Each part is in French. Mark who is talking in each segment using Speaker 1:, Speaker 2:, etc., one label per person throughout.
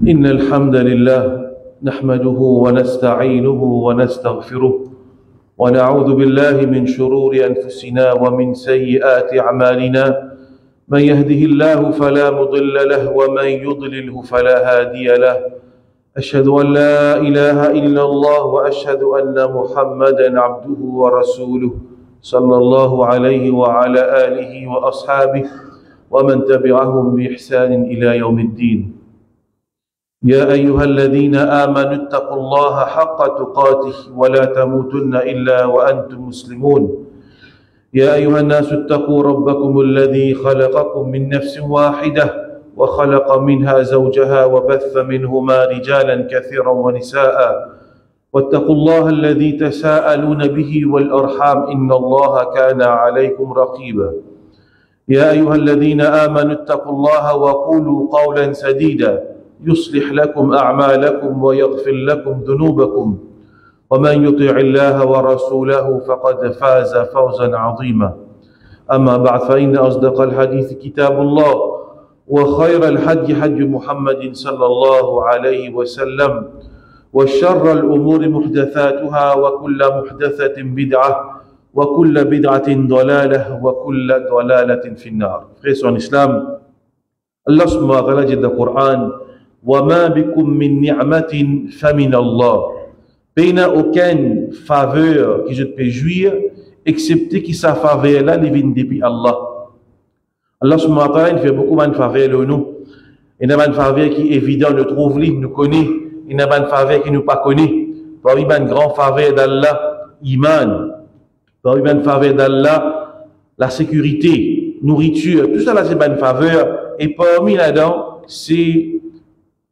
Speaker 1: إن الحمد لله نحمده ونستعينه ونستغفره ونعوذ بالله من شرور أنفسنا ومن سيئات أعمالنا من يهده الله فلا مضل له ومن يضلله فلا هادي له أشهد أن لا إله إلا الله وأشهد أن محمدا عبده ورسوله صلى الله عليه وعلى آله وأصحابه ومن تبعهم بإحسان إلى يوم الدين. يا أيها الذين آمنوا اتقوا الله حق تقاته ولا تموتن إلا وأنتم مسلمون. يا أيها الناس اتقوا ربكم الذي خلقكم من نفس واحدة وخلق منها زوجها وبث منهما رجالا كثيرا ونساء واتقوا الله الذي تساءلون به والأرحام إن الله كان عليكم رقيبا. يا أيها الذين آمنوا اتقوا الله وقولوا قولا سديدا يصلح لكم أعمالكم ويغفر لكم ذنوبكم ومن يطع الله ورسوله فقد فاز فوزا عظيما. أما بعد فإن أصدق الحديث كتاب الله وخير الحج حج محمد صلى الله عليه وسلم وشر الأمور محدثاتها وكل محدثة بدعة وكل بدعة ضلالة وكل ضلالة في النار. Frères en islam, Allah subhanahu wa ta'ala dit dans le Coran وَمَا بِكُم مِّن نِعْمَةٍ فَمِنَ اللَّهِ. Il n'y a aucune faveur qui je peux jouir excepté que sa faveur là vient depuis Allah. Allah subhanahu wa ta'ala fait beaucoup de faveurs nous. Il y a une faveur qui est évidente, nous trouve, nous connaît. Il y a une faveur qui nous pas connaît. Parmi une grande faveur d'Allah, iman. Parmi une faveur d'Allah, la sécurité, nourriture, tout ça là c'est une faveur. Et parmi là-dedans, c'est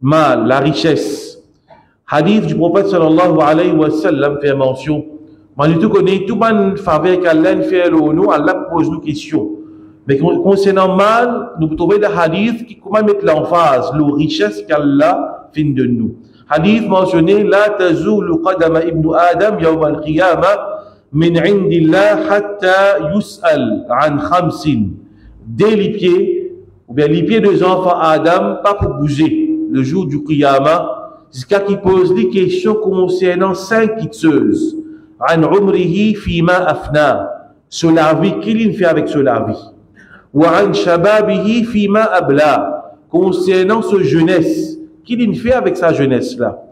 Speaker 1: mal, la richesse. Hadith du prophète sallallahu alayhi wa sallam fait mention. Moi, je connais tout le faveur qu'Allah fait nous, Allah pose nous questions. Mais concernant mal, nous trouvons des hadiths qui comment mettre l'emphase, la richesse qu'Allah fait de nous. Hadith mentionné, la tazulu qadama ibn Adam yawm al-qiyamah min indillah hatta yus'al an khamsin. Dès les pieds, ou bien les pieds des enfants Adam, pas pour bouger. Le jour du Qiyamah, jusqu'à qui pose des questions concernant 5 quiteuses. An umrihi fima afna, sur la vie qu'il fait avec la vie. Wa an shababihi fima abla, concernant sa jeunesse, qu'il fait avec sa jeunesse là.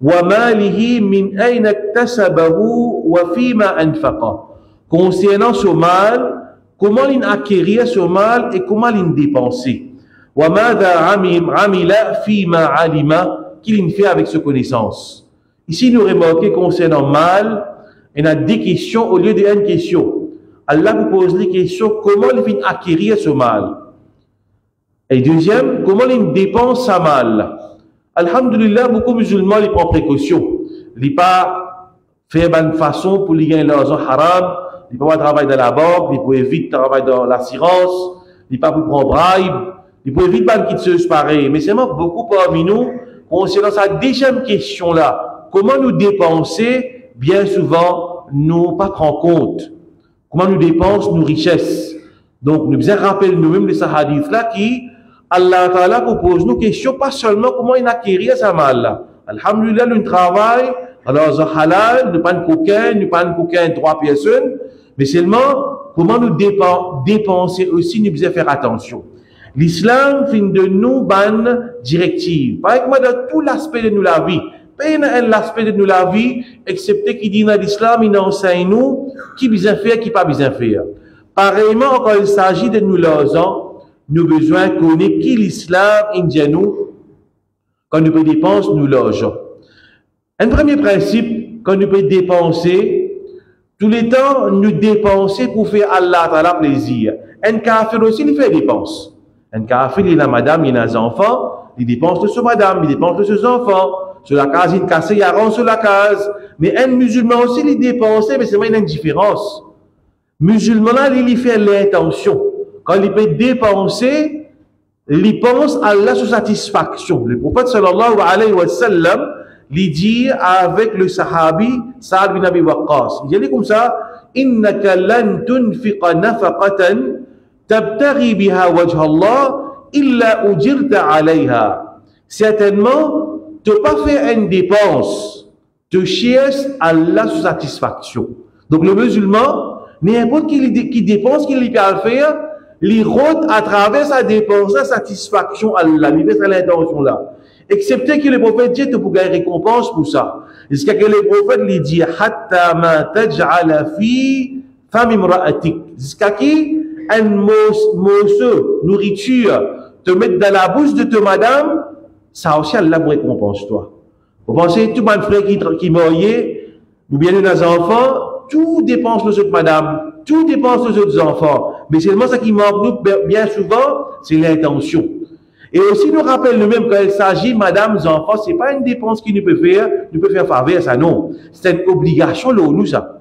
Speaker 1: Wa malihi min ayna iktasabahu wa fima anfaqa, concernant ce mal, comment il acquérir ce mal et comment il dépenser. وَمَاذَا عَمِلَ فِيمَا عَلِمَ, qu'il fait avec ses connaissances. Ici, nous remarquons concernant mal, il y a des questions au lieu d'une question. Allah vous pose les questions, comment il vient acquérir ce mal. Et deuxième, comment il dépense sa mal. Alhamdulillah, beaucoup de musulmans ils prennent précaution. Ils ne pas faire de façon pour gagner l'argent haram, ils ne peuvent pas travailler dans la banque, ils peuvent éviter de travailler dans l'assurance, ils ne peuvent pas prendre bribe. Il peut vite pas une se pareil, mais c'est beaucoup parmi nous, concernant sa deuxième question-là, comment nous dépenser, bien souvent, nous pas prendre compte. Comment nous dépensons nos richesses. Donc, nous devons rappeler nous-mêmes de ce hadith-là qui, Allah Ta'ala propose nos questions, pas seulement comment il acquérir sa mal-là. Alhamdulillah, nous travaillons, alors, ça halal, nous pas de coquin, nous pas de coquin 3 personnes, mais seulement, comment nous dépenser aussi, nous devons faire attention. L'islam fait de nous bonne directive. Par exemple, dans tout l'aspect de nous la vie, pas l'aspect de nous la vie, excepté qu'il dit dans l'islam, il enseigne nous qui bien faire, qui pas bien faire. Pareillement, quand il s'agit de nous l'argent, nous avons besoin de connaître qui l'islam indique nous quand nous pouvons dépenser nous l'argent. Un premier principe, quand nous pouvons dépenser, tous les temps, nous dépenser pour faire Allah Ta'ala plaisir. Un kafir aussi, il fait dépenses. Un kafir, il a madame, il a des enfants, il dépense de ce madame, il dépense de ses enfants. Sur la case, il casse, il rend sur la case. Mais un musulman aussi, il dépense, mais c'est vraiment une différence. Musulman, là, il fait l'intention. Quand il peut dépenser, il pense à la satisfaction. Le prophète sallallahu alayhi wa sallam, il dit avec le sahabi, Sa'ad bin Abi Waqqas, il dit comme ça, innaka lan tunfiqa nafaqatan tabtaghi biha wajha Allah illa ujirta alayha. certainement, tu ne pas faire une dépense, tu cherches Allah sous satisfaction. Donc le musulman, n'importe qui dépense, qu'il peut faire, il rôde à travers sa dépense, sa satisfaction à Allah, il fait l'intention là. Excepté que le prophète dit, tu peux gagner récompense pour ça. Jusqu'à que le prophète lui dit, hatta ma taj'ala fi fami imra'atik. Jusqu'à qui un morceau, nourriture, te mettre dans la bouche de ta madame, ça aussi Allah vous récompense toi. Vous pensez, tout mon frère qui marié, ou bien les enfants, tout dépense de cette madame, tout dépense de autres enfants. Mais seulement ça qui manque nous bien souvent, c'est l'intention. Et aussi nous rappelle nous-mêmes quand il s'agit, madame, enfants, c'est pas une dépense qu'il nous peut faire faveur, ça non. C'est une obligation, là, nous, ça.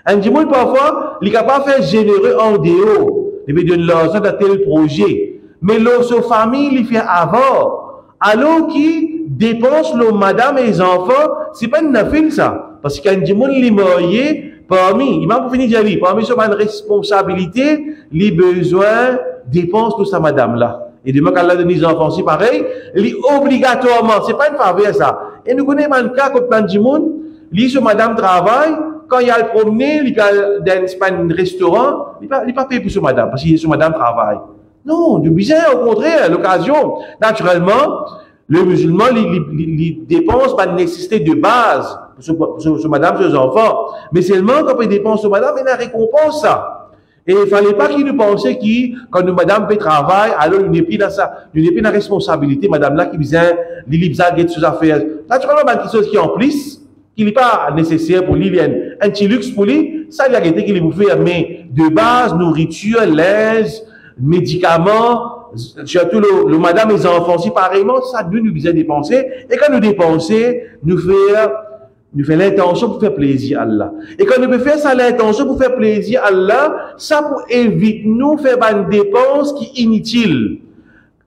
Speaker 1: Un petit monde, parfois, il est capable de faire généreux en dehors. Il veut donner l'argent dans tel projet. Mais l'autre famille, il fait avant. Alors qu'il dépense le madame et les enfants, c'est pas une affaire, ça. Parce qu'un petit monde, il est marié, parmi, il m'a pour finir de dire, parmi ce une responsabilité, les besoins dépensent de sa madame là. Et demain, quand elle a donné les enfants, c'est pareil, il est obligatoirement, c'est pas une faveur ça. Et nous connaissons un cas comme un petit monde, lui, ce madame travaille, quand il a le promener, il a dans un restaurant, il n'est pas payé pour ce madame, parce que ce madame travaille. Non, du bizarre, au contraire, l'occasion. Naturellement, le musulman, il dépense pas de nécessité de base pour ce madame, ses enfants. Mais seulement quand il dépense ce madame, il a récompense ça. Et il ne fallait pas qu'il nous pense que quand une madame fait travail, alors il n'est plus dans ça, il n'est plus dans la responsabilité, madame là, qui vient, il get ses affaires. Naturellement, il y a quelque chose qui est en plus, qui n'est pas nécessaire pour lui, un petit luxe pour lui, ça, il y a quelque chose qu'il vous fait, mais de base, nourriture, linge, médicaments, surtout le madame et les enfants, si pareillement, ça nous besoin dépenser, et quand nous dépenser, nous fait l'intention pour faire plaisir à Allah. Et quand nous peut faire ça, l'intention pour faire plaisir à Allah, ça pour éviter nous faire une dépense qui est inutile.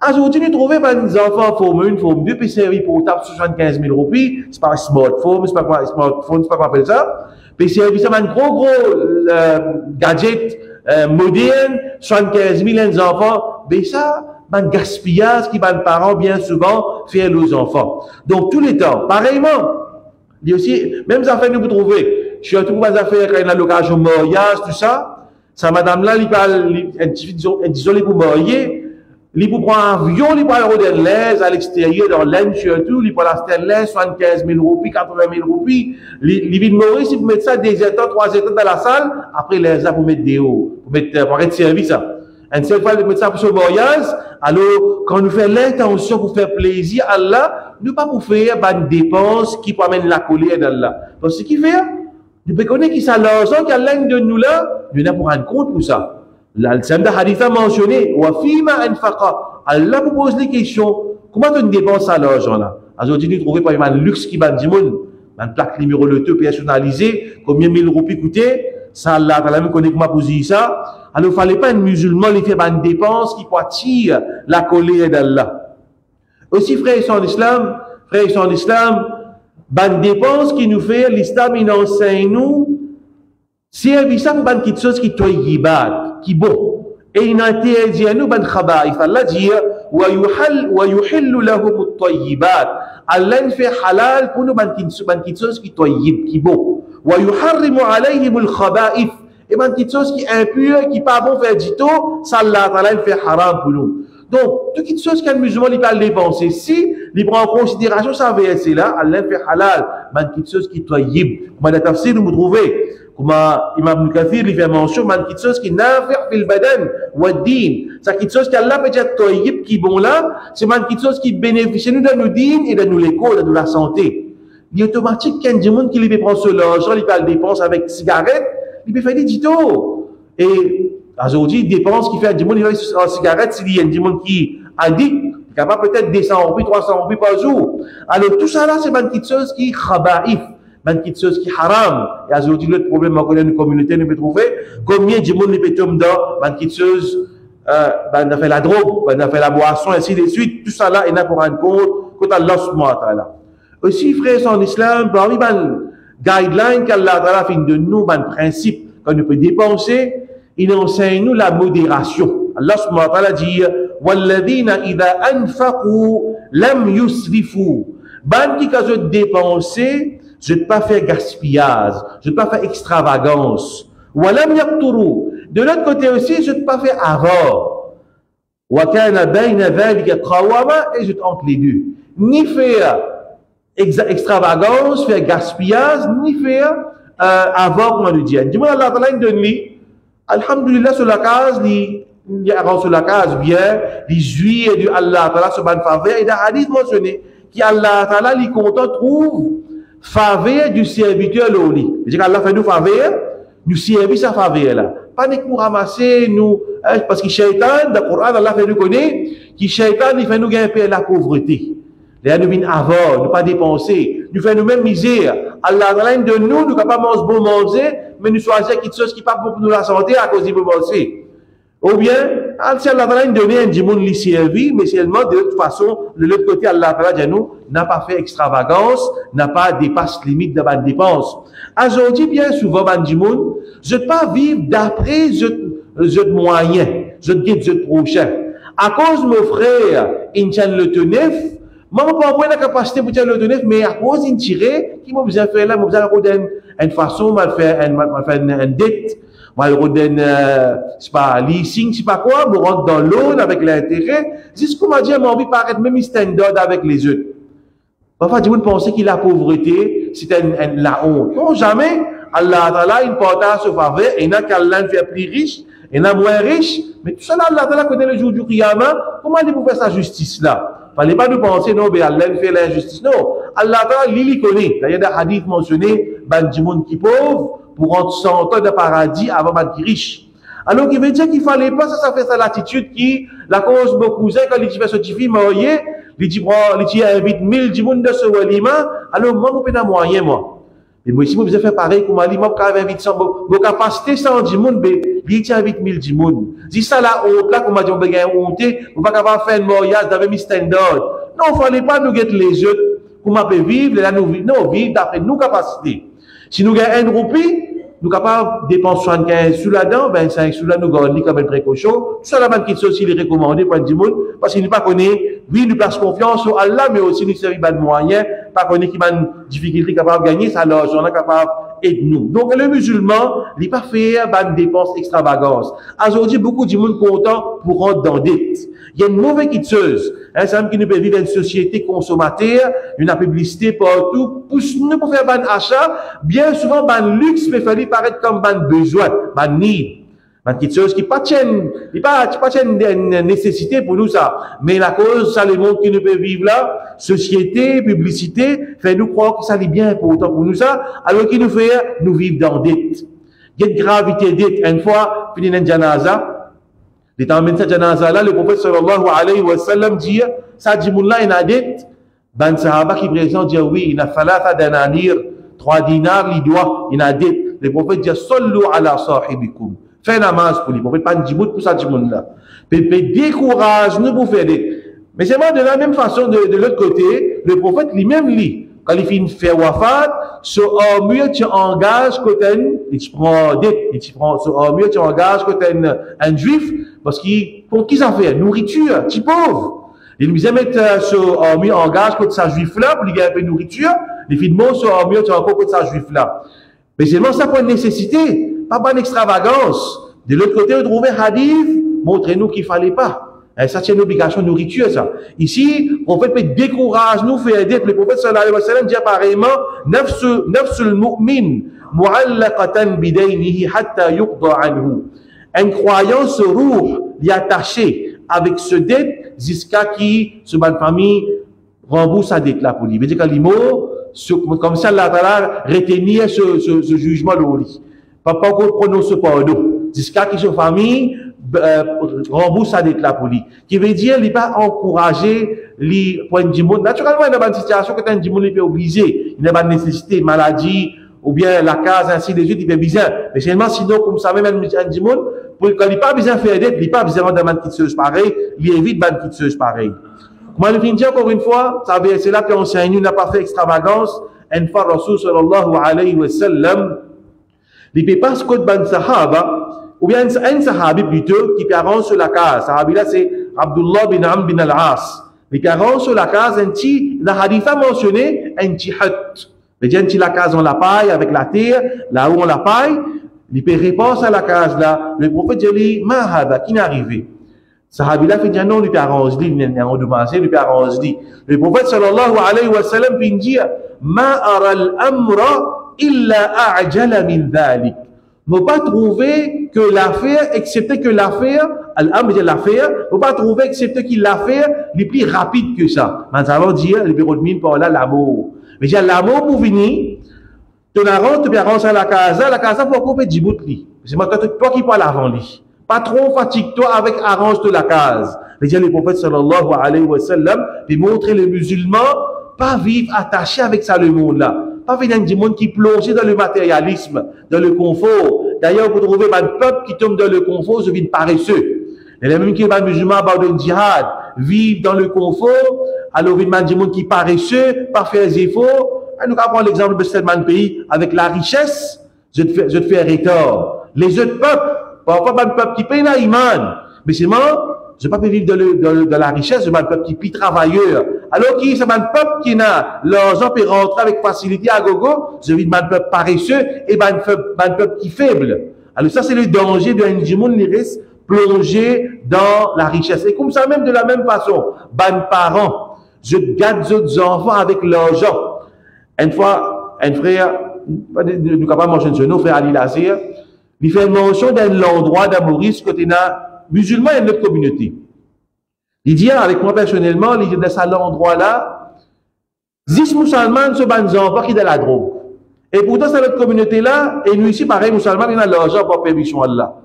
Speaker 1: Aujourd'hui, nous trouvons des enfants forme 1, forme 2, puis servir pour taper 75 000 roupies, c'est pas un smartphone, c'est pas quoi on appelle ça. Puis servir ça, un gros gadget, moderne, 75 000 les enfants, mais ça, un gaspillage qui va les parents bien souvent faire aux enfants. Donc, tous les temps, pareillement, il y a aussi, même les affaires que vous trouvez, surtout pour les affaires quand il y a l'occasion de mariage, tout ça, sa madame-là, disons, pour marier, il peut prendre un avion, il peut aller de l'aise à l'extérieur, dans l'aine surtout, il peut aller à l'aise, 75 000 roupies, 80 000 roupies, il vient de mourir, si vous mettez ça 2 états, 3 états dans la salle, après l'aise là, vous mettez des hauts, pour être servi ça. Une seule fois, vous mettez ça pour ce mariage, alors, quand nous faisons l'intention pour faire plaisir à Allah, nous pas pour faire une dépense qui peut amener la colère d'Allah. Donc, ce qui fait, nous pouvons connaître qui ça l'argent qu'Allah de nous là, nous n'avons pas rendre compte pour ça. Le Samda Hadith a mentionné, wa fima anfaqa. Allah vous pose les questions, comment tu dépenses à l'argent là? Aujourd'hui, nous trouvons par exemple un luxe qui va dire, une plaque numéro loto personnalisée, combien 1000 roupies coûtait? Ça, Allah, t'as même connaît comment poser ça. Alors, il ne fallait pas un musulman lui faire une dépense qui peut attirer la colère d'Allah. Aussi, frères et sœurs d'Islam, une dépense qui nous fait, l'Islam, il enseigne nous, servir ça pour une petite chose qui est yibat, qui est bon. Et il interdit à nous, une khaba'if. Allah dit, وَيُحِلُّ لَهُمُ الطَّيِّبَاتِ. Allah fait halal pour nous, une petite chose qui est bon. وَيُحَرِّمُ عَلَيْهِمُ الْخَبَائِفِ. Et une petite chose qui est impure, qui n'est pas bon faire du tout, ça, Allah fait haram pour nous. Donc, toute petite chose qu'un musulman il peut dépenser, si il prend en considération ça verset là, Allah fait halal, une petite chose qui est tayyib. Comme dans le tafsir, nous trouvez, comme Imam Kathir, il fait mention, une petite chose qui est nafi' fil badan wa din. C'est une petite chose qu'Allah peut dire tayyib, qui est bon là, c'est une petite chose qui bénéficie nous dans nos din et dans nos l'école, dans la santé. Il est automatique qu'il y a des gens qui peut prendre ce l'argent, il peut le dépenser avec cigarette, il peut faire des ditos. Et aujourd'hui, il dépense qui fait du monde en cigarette, s'il y a des gens qui addict, il est capable peut-être 200 roupies, 300 roupies par jour. Alors tout ça là, c'est une petite chose qui est khaba'if, une petite chose qui est haram. Et aujourd'hui, l'autre problème qu'on connaît dans nos communautés, nous peut trouver, combien de gens peut tomber dans une petite chose, on a fait la drogue, on a fait la boisson, ainsi de suite. Tout ça là, il n'a pas rendre compte, quand Allah subhanahu wa ta'ala. Aussi, frères en islam, parmi les guidelines qu'Allah a fait de nous, un principe qu'on peut dépenser, il enseigne nous la modération. Allah subhanahu wa ta'ala dit walladhina idha anfaqu lam yusrifu. Ban qui quand je dépenser, je ne pas faire gaspillage, je ne pas faire extravagance. Walam yaqturu. De l'autre côté aussi, je ne pas faire avare. Wa kana bayna dhalika qawama, et je entre les deux. Ni faire extravagance, faire gaspillage, ni faire avare, comme on le dit. Dis-moi, Allah ta'ala donne lui. Alhamdulillah, sur la case, il avance sur la case bien, les juillet de Allah ta'ala se ban faveur, et dans le hadith mentionné, qui Allah ta'ala, les content trouve faveur du serviteur l'oli. C'est-à-dire qu'Allah fait nous faveur, nous servir sa faveur là. Pas nous ramasser, nous, parce que Shaitan, dans le Coran, Allah fait nous connaître, que Shaitan, il fait nous gagner la pauvreté. Là, nous venons avoir, nous pas dépenser, nous fait nous-mêmes misère. Allah ta'ala de nous, nous capables de bon manger, mais nous choisir quelque chose qui n'est pas bon pour nous la santé à cause du bon manger. Ou bien, si Allah ta'ala donne un djimoun li servi, mais seulement de toute façon, de l'autre côté, Allah ta'ala nous n'a pas fait extravagance, n'a pas dépassé limite de la dépense. Aujourd'hui, bien souvent, ban djimoun, je ne pas vivre d'après je moyen, je guide je prochain. À cause de mon frère, il tient le tenef, moi, je ne peux pas la capacité pour tenir le tenef, mais à cause il tire, qui m'a besoin de faire là, m'a besoin de une façon, m'a faire une dette. Moi, je donne, c'est pas leasing, c'est pas quoi, je rentre dans l'eau avec l'intérêt. C'est ce qu'on m'a dit, j'ai envie de paraître même standard avec les autres. Parfois, du monde pensait que la pauvreté, c'était la honte. Non, jamais. Allah Ta'ala, il porte à ce faveur, et il n'a qu'Allah fait plus riche, et il n'a moins riche. Mais tout ça, Allah Ta'ala connaît le jour du Qiyamah. Comment il peut faire sa justice là? Fallait pas nous penser, non, mais Allah fait l'injustice. Non. Allah Ta'ala, il connaît. Il y a des hadiths mentionnés, ban du monde qui pauvre, pour rentrer 100 ans de paradis avant d'être riche. Alors, il veut dire qu'il fallait pas, ça fait ça l'attitude qui, la cause de mon cousin, quand il dit, ce petit marié, il dit, il invite 1000 du monde de ce walima, alors, moi, je peux pas moyen, moi. Et moi, si vous faire pareil, comme Ali, moi, je peux inviter 100, vos capacités 100 du monde, mais, il invite 1000 du monde. Si ça, la honte, là, comme on dit, on peut gagner honte, on peut pas faire un mariage d'avoir mis standard. Non, il fallait pas nous guetter les autres, comment on peut vivre, là, nous vivre, non, vivre d'après nos capacités. Si nous gagnons 1 roupie, nous sommes capables de dépenser 75 sous là-dedans, 25 sous là, nous gagnons comme une précaution. Tout ça, la banque qui aussi les recommander pour le monde, parce qu'il ne pas connaît, oui, nous place confiance sur Allah, mais aussi nous servir de moyens, pas connaît qui a une difficulté capable de gagner, ça, l'argent est capable d'aider nous. Donc, le musulman, il n'est pas fait une dépense extravagance. Aujourd'hui, beaucoup de monde content pour rentrer dans dette. Il y a une mauvaise quitteuse. C'est un qui nous peut vivre dans une société consommateur, une publicité partout, pour nous pour faire un achat, bien souvent, un luxe peut faire paraître comme un besoin, un need. Une quitteuse qui pas tienne, une nécessité pour nous ça. Mais la cause, ça, le monde qui nous peut vivre là, société, publicité, fait nous croire que ça est bien important pour nous ça, alors qu'il nous fait, nous vivre dans dette. Il y a une gravité dette. Une fois, fini une janaza, les temps de cette janaza-là, le prophète sallallahu alayhi wa sallam dit, ça dit, moula, il a dit, ben, sahaba qui présente dit, oui, il a falata dananir, 3 dinars, il doit, il a dit, le prophète dit, sallu ala sahibikum. Fais namaz pour lui. Le prophète pas dit, pour ça, dit, moula. Décourage, nous pour faire des. Mais c'est moi de la même façon, de l'autre côté, le prophète lui-même lit. Quand il finit de faire wafat, ce mieux tu engages côté et tu prends dette, et tu prends ce mieux tu engages côté un juif, parce qu'il, pour qui ça fait? Nourriture, tu pauvre. Il nous mettre ce mieux engage côté sa juif là, pour lui gagner un peu de nourriture, les filles de mon ce mieux tu encore côté sa juif là. Mais c'est ça pour une nécessité, pas pour une extravagance. De l'autre côté, on trouve un hadith, montrez-nous qu'il fallait pas. Ça, c'est une obligation de nourriture, ça. Ici, le prophète peut décourager nous, faire aider. Le prophète sallallahu alayhi wa sallam dit apparemment, nafsul mu'min, mu'allaqatan bidaynihi hatta yuqda anhu. Un croyant se roule, l'y attaché avec ce dette, jusqu'à qui, ce bonne famille, rembourse sa dette là pour lui. C'est-à-dire que comme ça, Allah ta'ala retenir ce jugement de lui. Pas encore prononcer pardon. Jusqu'à qui, sa famille, rembourse sa dette là pour lui. Qui veut dire, il pas encourager les points du monde. Naturellement, il y a une situation que un monde est obligé. Il n'y a pas de nécessité, maladie, ou bien la case, ainsi de suite, il est besoin. Mais seulement, sinon, comme ça, même un du monde, quand il n'a pas besoin de faire dette, il n'a pas besoin de une quitteuse pareil, il évite une quitteuse pareil. Comment le finit encore une fois, c'est là qu'on s'est n'a pas fait extravagance. Une fois, Rasul sallallahu alayhi wa sallam, Il ne peut pas se côté ban sahaba, ou bien un sahabi plutôt, qui parle sur la case. Sahabi là, c'est Abdullah bin Amr bin al-As. Il parle sur la case, un petit, la hadith a mentionné un petit hut. C'est-à-dire, un petit la case, on la paille avec la terre, là où on la paille, il peut répondre à la case là. Le prophète dit, Mahaba, qui n'est arrivé? Sahabi là, fait dire non, lui peut arranger, il n'est pas endommagé, lui peut arranger. Le prophète sallallahu alayhi wa sallam fait dire, Ma ara al-amra illa a'jala min dhalik. Ne pas trouver que l'affaire, excepté que l'affaire, al-amr de l'affaire, ne pas trouver excepté que l'affaire est plus rapide que ça. Mais ça veut dire, le bureau de mine par là, l'amour. Mais j'ai l'amour pour venir, ton arrange, tu peux arranger la casa pour couper du bout de lit. C'est toi qui parles avant lui. Pas trop fatigue-toi avec arrange de la case. Mais j'ai le prophète sallallahu alayhi wa sallam, puis montrer les musulmans, pas vivre attaché avec ça le monde là. Pas venir du monde qui plonge dans le matérialisme, dans le confort. D'ailleurs, vous trouvez un peuple qui tombe dans le confort, je vis paresseux. Et les mêmes qui sont musulmans abandonnent le djihad, vivent dans le confort, alors vous du monde qui paresseux, pas faire des efforts. Nous allons prendre l'exemple de ce pays avec la richesse, je te fais retard. Les autres peuples, parfois pas un peuple qui paye la iman, mais c'est moi, je ne peux pas vivre de la richesse, je suis un peuple qui paye travailleur. Alors qui c'est un peuple qui n'a l'argent peut rentrer avec facilité à gogo, je vis un peuple paresseux et un peuple qui est faible. Alors ça c'est le danger d'un monde qui reste plongé dans la richesse. Et comme ça même de la même façon, ban parents, je garde d'autres enfants avec l'argent. Une fois, un frère, nous capables de mentionner nos frère Ali Lazir, il fait mention d'un endroit d'Amoris côté na musulman et notre communauté. Il dit avec moi personnellement, il dit dans cet endroit-là, 10 musulmans sont des enfants qui ont de la drogue. Et pourtant, c'est notre communauté-là, et nous ici, pareil, musulmans, ils ont l'argent pour permission Allah.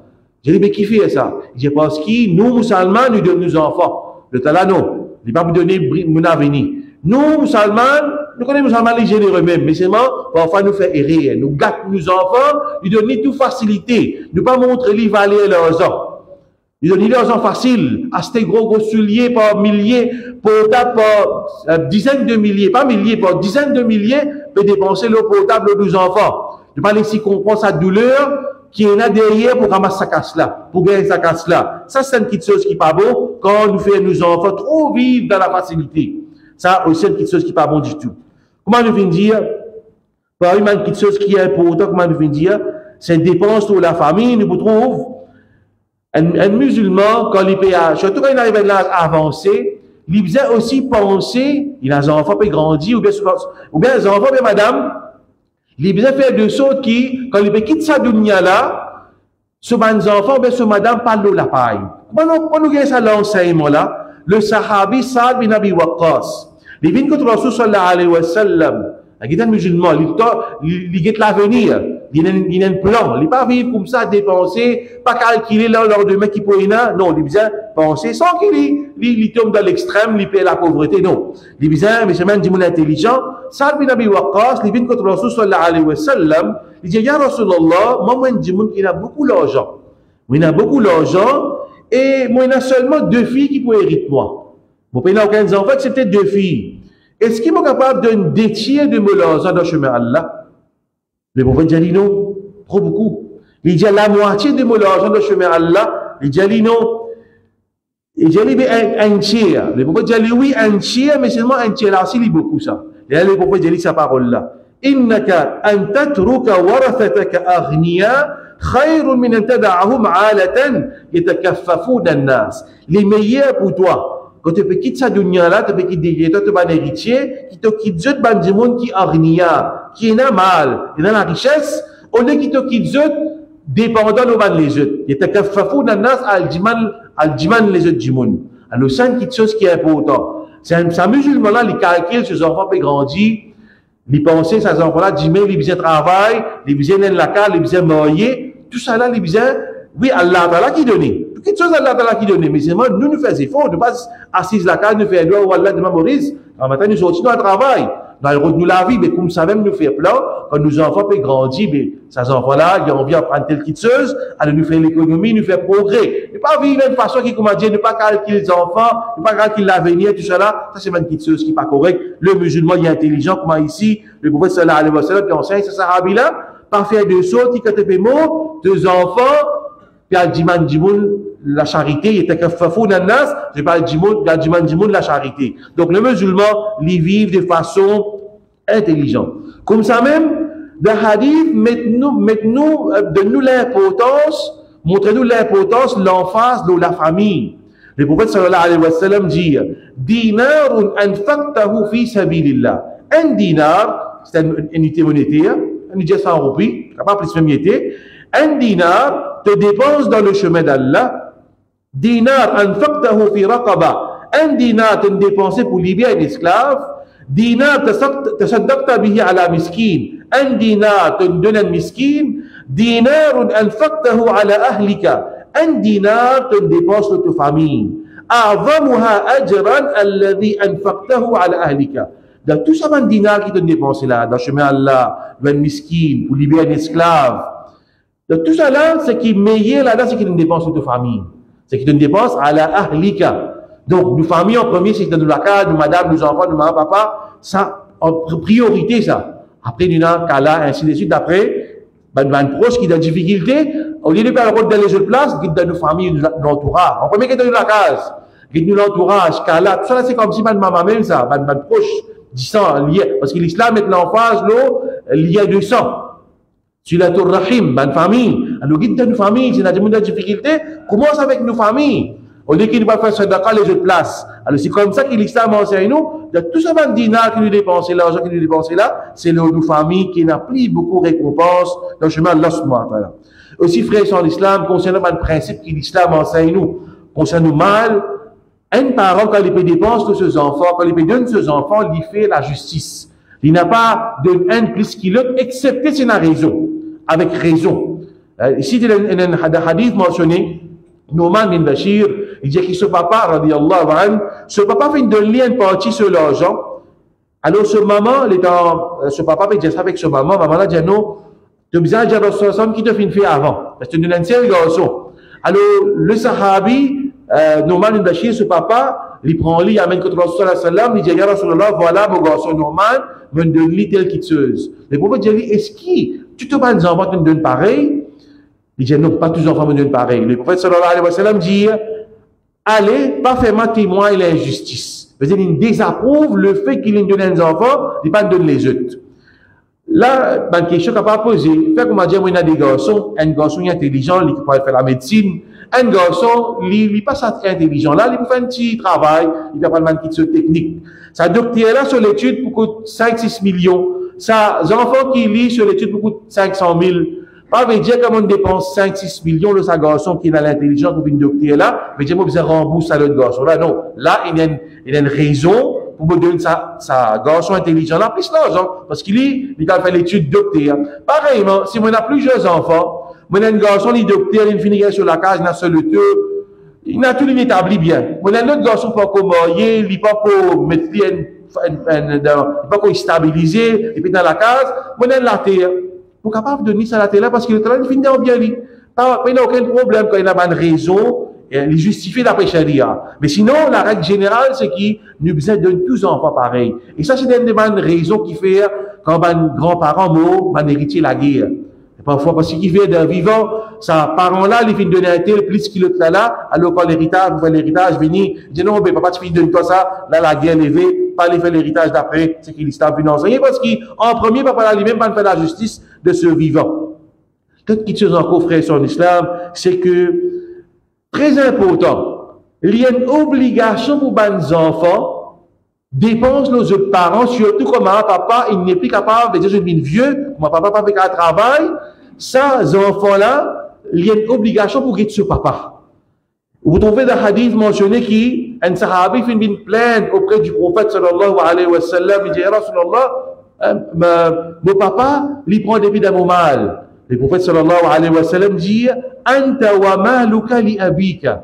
Speaker 1: J'ai dit, mais qui fait ça? Je pense que nous, musulmans, nous donnons nos enfants. Le talent, non. Il ne va pas vous donner mon avenir. Nous, musulmans, nous connaissons musulmans les généreux même, mais seulement, parfois nous fait errer. Nous gâtons nos enfants, nous donnons toute facilité. Nous pas montrer les valeurs l'argent. Ils donnent l'argent facile, acheter gros souliers par milliers, portables par dizaines de milliers, pas milliers, par dizaines de milliers, peut dépenser le portable de nos enfants. Ne pas laisser comprendre sa douleur qui est là derrière pour ramasser sa casse-là, pour gagner sa casse-là. Ça, c'est une petite chose qui n'est pas bon quand nous faisons nos enfants trop vivre dans la facilité. Ça, aussi, c'est une petite chose qui n'est pas bon du tout. Comment nous venons dire? Par une petite chose qui est importante, comment nous venons dire? C'est une dépense pour la famille, nous trouvons. Un musulman, quand il paye, surtout quand il arrive à l'âge avancé, il besoin aussi penser, il a des enfants qui grandissent, ou bien les enfants, bien madame, il besoin faire de sorte qui, quand il quitte sa dunya là, ce enfant, bien ce madame parle de la paille. Comment nous gagnons ça l'enseignement là? Le sahabi Sa'd bin Abi Waqqas, il vient contre Rasul sallallahu alayhi wa sallam, il est un musulman, il est l'avenir. Il a un plan. Il n'est pas vivre comme ça, dépenser, pas calculer là, lors de mec qui peut y aller. Non, il a besoin penser sans qu'il tombe dans l'extrême, il paie la pauvreté. Non. Il a besoin, mais c'est même du monde intelligent. Sa'd bin Abi Waqqas, il vient contre Rasul sallallahu alayhi wa sallam. Il dit, Ya Rasulallah, moi, je dis qu'il a beaucoup d'argent. Il a beaucoup d'argent, et moi, il a seulement 2 filles qui peuvent hériter moi. Mon pays n'a aucun enfant, c'est peut-être 2 filles. Est-ce qu'il est capable de détirer de mon argent dans le chemin Allah? Le prophète dit non, trop beaucoup. Il dit la moitié de mon argent dans le chemin Allah. Il dit non. Il dit un tiers. Le prophète dit oui, un tiers, mais seulement un tiers. Là, c'est beaucoup ça. Et là, le prophète dit sa parole là. Innaka an tatruka warathataka aghniya khayrun min an tad'ahum 'alatan yatakaffafuna an-nas. Les meilleurs pour toi. Quand tu quittes sa dunya là, tu quittes des toi, tu vas un héritier, qui te quitte d'autres bandes du monde qui arnia, qui est mal, et dans la richesse, on est qui te quitte d'autres, dépendant de ban les autres. Et tu as fafou dans nas al-jiman les autres du monde. Alors, c'est une petite chose qui est importante. C'est un musulman là, il calcule ses enfants peuvent grandir, il pense ses enfants là, il besoin de travail, il besoin de la carte, il besoin de marier, tout ça là, il besoin, oui, Allah Ta'ala qui donne. Quelque chose Allah Ta'ala qui donne, mais c'est moi, nous faisons efforts, nous pas assis la carte, nous faisons doigt ou Allah de Maurice. En matin, nous sortons dans le travail. Dans le route, nous la vie, mais comme ça même, nous fait plein, quand nos enfants peuvent grandir, mais ces enfants-là, ils ont envie d'apprendre telle petite chose, alors nous faisons l'économie, nous faisons progrès. Ne pas vivre d'une façon qui, comment dire, ne pas calculer les enfants, ne pas calculer l'avenir, tout cela, ça c'est une petite chose qui n'est pas correcte. Le musulman, il est intelligent, comment ici, le prophète sallallahu alayhi wa sallam, qui enseigne ce sahabi-là, pas faire de saut, qui te mots, deux enfants, puis à Djiman Djimoun, la charité, il était que fafou nanas, je parle Djiman Djimoun, la charité. Donc, le musulman, il vit de façon intelligente. Comme ça même, dans le hadith, donne-nous l'importance, montrez-nous l'importance de l'emphase de la famille. Le prophète sallallahu alayhi wa sallam dit, dinarun anfaqtahu fi sabilillah. Un dinar, c'est une unité monétaire, on dit 100 roupies, pas plus même unité. Un dinar te dépense dans le chemin d'Allah. Dinar anfaqtahu fi raqaba. Un dinar te dépensé pour libérer un esclave. Dinar tasaddaqta bihi ala miskin. Un dinar te donne un miskin. Dinarun anfaqtahu ala ahlika. Un dinar te dépense de ta famille. A'zamuha ajran alladhi anfaqtahu ala ahlika. Dans tout ça, un dinar qui te dépense là, dans le chemin d'Allah, un miskin, pour libérer un esclave. Dans tout ça là, ce qui est meilleur là-dedans, c'est qu'il te dépense de ta famille. C'est qu'il te dépense à la ahlika. Donc, nos familles en premier, c'est dans la casa, nos madame, nos enfants, nos maman, papa, ça, en priorité, ça. Après, nous avons Kala, ainsi de suite. Après, ben proche qui est dans difficulté, au lieu de faire le rôle dans les autres places, qui est dans nos familles, l'entourage. En premier, qui est dans la case, qui est dans l'entourage, Kala, tout ça là, c'est comme si ben maman même, ça, ben proche, du sang, lié. Parce que l'islam est l'emphase, l'eau, lié de sang. Sur la tour rahim, ben famille. Alors, guide de nos familles, c'est dans des difficultés, commence avec nos familles. Au lieu qu'il ne va faire sadaqa les autres places. Alors, c'est comme ça que l'islam enseigne nous, de tout ça, ben dinar qui nous dépense là, l'argent qui nous dépense là, c'est nos familles qui n'a plus beaucoup de récompenses dans le chemin de l'osmois. Voilà. Aussi, frères, sur l'islam, concernant le principe que l'islam enseigne nous, concernant nous mal, un parent, quand il peut dépenser de ses enfants, quand il peut donner ses enfants, il fait la justice. Il n'a pas de un plus qu'il l'autre, excepté c'est la raison. Avec raison. Ici, il y a un hadith mentionné, Nouman bin Bashir, il dit que ce papa, radiyallahu anhu, ce papa fait une donner une partie sur l'argent. Alors, ce maman, ce papa fait dire ça avec ce maman là dit non, tu as besoin de dire à qui te fait une fille avant. Parce que tu es un seul garçon. Alors, le sahabi, Nouman bin Bashir, ce papa, il prend lui, il amène contre Rasulullah sallam, il dit, ya Rasulullah, voilà mon garçon Nouman, me donne-lui telle quitteuse. Le prophète dit, est-ce qu'il, tu te parles des enfants qui me donnent pareil? Il dit, non, pas tous les enfants me donnent pareil. Le prophète sallallahu alayhi wa sallam dit, allez, pas faire témoin l'injustice. Il désapprouve le fait qu'il donne des enfants, il ne pas donne les autres. Là, une question qu'on va poser, fait comme dire, il y a des garçons, un garçon intelligent, qui peut faire la médecine, un garçon, il n'est pas intelligent, là, il peut faire un petit travail, il peut faire une petite technique. Sa docteur là, sur l'étude, pour coûter 5-6 millions. Sa enfant qui lit sur l'étude, pour coûter 500 000. Pas veut dire qu'on dépense 5-6 millions de sa garçon qui a l'intelligence pour une docteur là, veut dire qu'on besoin rembourser à l'autre garçon là. Non. Là, il y a une raison pour me donner sa garçon intelligent là, plus l'argent. Parce qu'il a fait l'étude docteur. Pareillement, si on a plusieurs enfants, on a un garçon, il est docteur, il finit sur la case, il a seul le deux, il a tout établi bien. On a un autre garçon pas comme marié, il n'est pas comme mettre pas comme stabiliser, et puis dans la case, on a la terre. Pour capable de donner ça à la télé parce que le travail finit en bien lui. Il n'a aucun problème quand il a une raison, il justifie d'après Sharia. Mais sinon, la règle générale, c'est qu'il nous besoin de tous les enfants pareil. Et ça, c'est une raison qui fait quand un grand-parent mort, un héritier la guerre. Et parfois, parce qu'il fait d'un vivant, sa parent-là, il fait donner un tel plus qu'il est là, alors quand l'héritage, venir, il dit non, mais papa, tu fais donner toi ça, là, la guerre levée, pas les faire l'héritage d'après, c'est qu'il est venu enseigner, parce qu'en premier, papa, là, lui-même, pas faire la justice de ce vivant. Toute petite chose encore, frère, sur l'islam, c'est que, très important, il y a une obligation pour les enfants, dépense nos autres parents, surtout comme un papa, il n'est plus capable de dire, je suis vieux, mon papa pas fait un travail, ça, ces enfants-là, il y a une obligation pour guider ce papa. Vous trouvez dans le hadith mentionné qui, un sahabi fait une plainte auprès du prophète sallallahu alayhi wa sallam, il dit, Rasulallah, mon papa, il prend des pieds dans mon mal. Le prophète sallallahu alayhi wa sallam dit, Anta wa maluka li abika.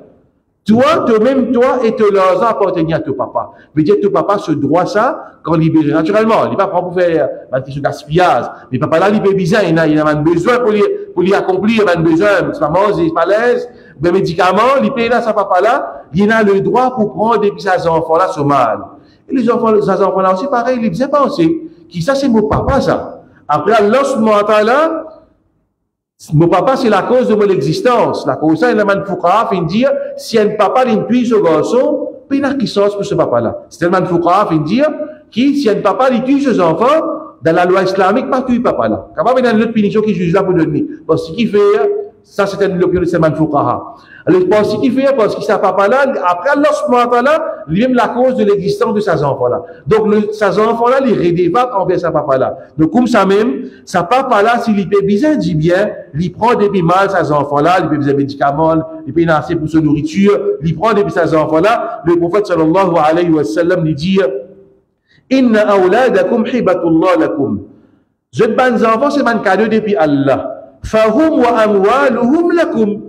Speaker 1: Toi, toi-même, toi, et te l'argent appartenir à ton papa. Veut dire, ton papa se doit ça quand libéré. Naturellement, il n'est pas prêt pour faire une question de gaspillage. Mais papa là, il peut besoin, il a besoin pour lui accomplir, il a besoin, c'est pas manger, c'est pas l'aise, des médicaments, il paye là, sa papa là, il a le droit pour prendre des petits enfants là, ce mal. Et les enfants là aussi, pareil, il bien penser, qui ça, c'est mon papa, ça. Après, lorsque là, Mon papa, c'est la cause de mon existence. La cause, c'est la manfouqa, fin dire, si un papa l'intue ce garçon, puis il a qui sort pour ce papa-là. C'est le manfouqa, fin dire, qui, si un papa l'intue ses enfants, dans la loi islamique, pas tuer papa-là. Quand même, il y a une autre punition qui juge là pour donner. Parce qu'il fait, ça, c'est l'opinion de Salman Fouqaha. Alors, parce qu'il fait, parce qu'il s'est papa-là, après, Allah subhanahu wa ta'ala, lui-même la cause de l'existence de ses enfants-là. Donc, ses enfants-là, les redévapent envers sa papa-là. Donc, comme ça même, sa papa-là, s'il peut bien dit bien, il prend depuis mal ses enfants-là, il peut des médicaments, il peut nasser pour sa nourriture, il prend depuis ses enfants-là. Le prophète sallallahu alayhi wa sallam lui dit, Inna awladakum hibatullah lakum. Zot ban enfants, c'est un cadeau depuis Allah. Fahum wa amwaluhum lakum.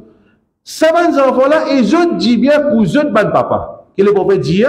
Speaker 1: Ça ban enfants-là, et zot dit bien pour zot ban papa. Que le prophète dit,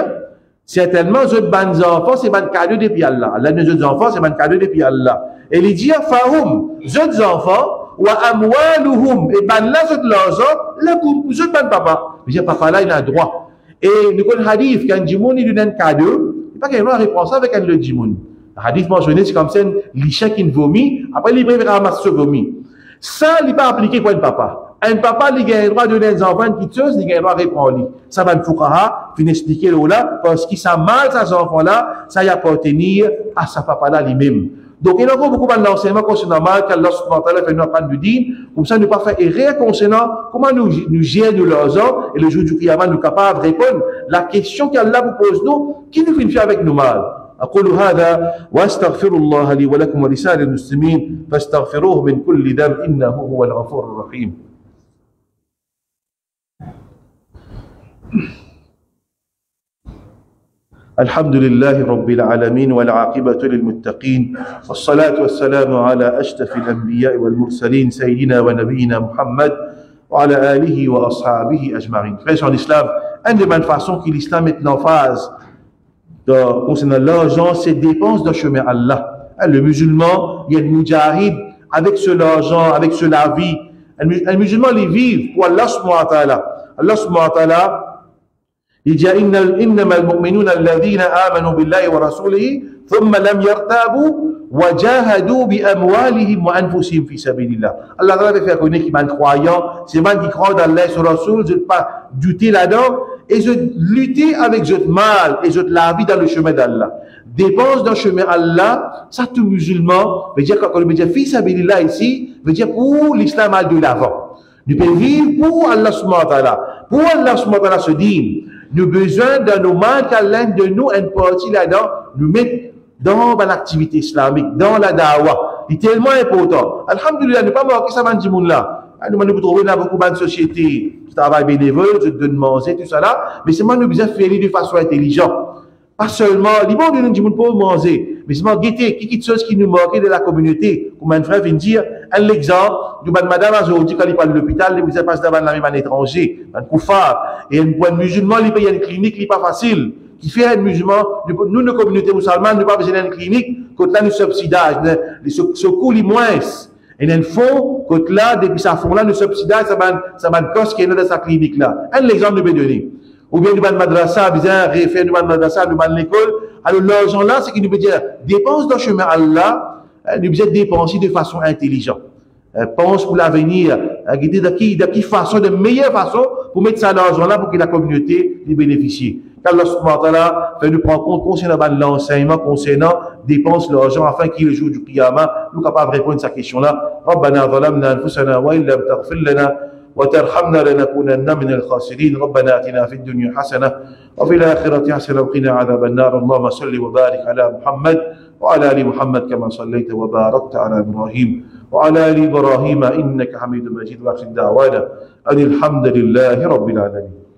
Speaker 1: certainement, zot ban enfants, c'est un cadeau depuis Allah. Allah de zot enfants, c'est un cadeau depuis Allah. Et il dit, Fahum, zot enfants, wa amwaluhum, et ban là, zot l'argent, lakum, pour zot ban papa. Mais dit, papa là, il a droit. Et nous connaissons le hadith, quand Jimoun, il donne un cadeau, pas qu'il y ait une réponse avec un le djimoun. Le hadith mentionné, c'est comme ça, l'isha qui vomit, après il va ramasser ce vomi. Ça, il n'est pas appliqué pour un papa. Un papa, il a le droit de donner des enfants qui tuent, il a le droit de répondre. Ça va me foukaha, fin expliquer là, parce qu'il s'est mal, ces enfants-là, ça y appartenir à sa papa-là lui-même. Donc, il y a encore beaucoup d'enseignements concernant mal qu'Allah subhanahu wa ta'ala fait nous apprendre du din, comme ça, ne pas faire erreur concernant comment nous gérons nos l'argent, et le jour du qiyamah, nous capables de répondre la question qu'Allah vous pose nous, qui nous fait avec nous mal. أقول هذا وأستغفر الله لي ولكم ولسائر المسلمين فاستغفروه من كل ذنب إنه هو الغفور الرحيم. الحمد لله رب العالمين والعاقبة للمتقين والصلاة والسلام على أشرف الأنبياء والمرسلين سيدنا ونبينا محمد وعلى آله وأصحابه أجمعين. Frères en islam, une des bonnes façons que l'islam est en phase concernant l'argent, c'est dépenses dans le chemin Allah. Le musulman, il y a le mujahid avec ce l'argent, avec ce la vie. Le musulman, il vit pour Allah subhanahu wa ta'ala. Allah subhanahu wa ta'ala, il dit إنما المؤمنون الذين آمنوا بالله ورسوله ثم لم يرتابوا وجاهدوا بأموالهم وأنفسهم في سبيل الله. Allah va faire connaître qu'ils sont croyants, c'est gens qui croient dans Allah et sur Rasoul, je ne pas douter là-dedans et je lutter avec je mal et je la vie dans le chemin d'Allah. Dépense dans le chemin d'Allah, ça tout musulman veut dire quand on veut dire fi sabilillah ici, veut dire pour l'islam à de l'avant. Nous pouvons vivre pour Allah subhanahu wa ta'ala. Pour Allah subhanahu wa ta'ala se dit, nous avons besoin de nos mains qu'Allah de nous une partie là-dedans, nous mettre dans l'activité islamique, dans la dawa. C'est tellement important. Alhamdulillah, ne pas manquer ça, man, là. Nous nous trouvons dans beaucoup de sociétés qui travaillent bénévole, qui donnent manger, tout ça là. Mais c'est moi, nous besoin de faire de façon intelligente. Pas seulement, les bons de nous pour manger, mais c'est moi guetter, qui chose qui nous manquait de la communauté. Comme un frère vient dire, un exemple, du madame aujourd'hui, quand il parle de l'hôpital, il vous passe devant la même un étranger, un koufar, et un musulman, il paye une clinique, il n'est pas facile. Qui fait un musulman, nous, nos communautés musulmanes, nous pas besoin d'une clinique, quand là, nous subsidage, ce coût, il moins. Et dans le fond, quand là, depuis sa fond là, nous subsidage, ça va cost qui est dans sa clinique là. Un exemple, nous vais donner. Ou bien nous allons madrasa, bien refaire nous allons madrasa, nous allons l'école. Alors l'argent là, c'est qu'il nous veut dire dépense dans le chemin Allah, nous devons dépenser de façon intelligente. Pense pour l'avenir, de quelle façon, de meilleure façon pour mettre ça dans l'argent là pour que la communauté y bénéficie. Qu'Allah subhanahu wa ta'ala fait nous prendre compte concernant l'enseignement, concernant dépense l'argent afin qu'il le jour du qiyamah, nous capables de répondre à cette question là. ربنا ظلمنا أنفسنا وإن لم تغفر لنا وترحمنا لنكونن من الخاسرين. ربنا آتنا في الدنيا حسنة وفي الآخرة حسنة وقنا عذاب النار. اللهم صل وبارك على محمد وعلى آل محمد كما صليت وباركت على إبراهيم وعلى آل إبراهيم إنك حميد مجيد. وآخر دعوانا أن الحمد لله رب العالمين.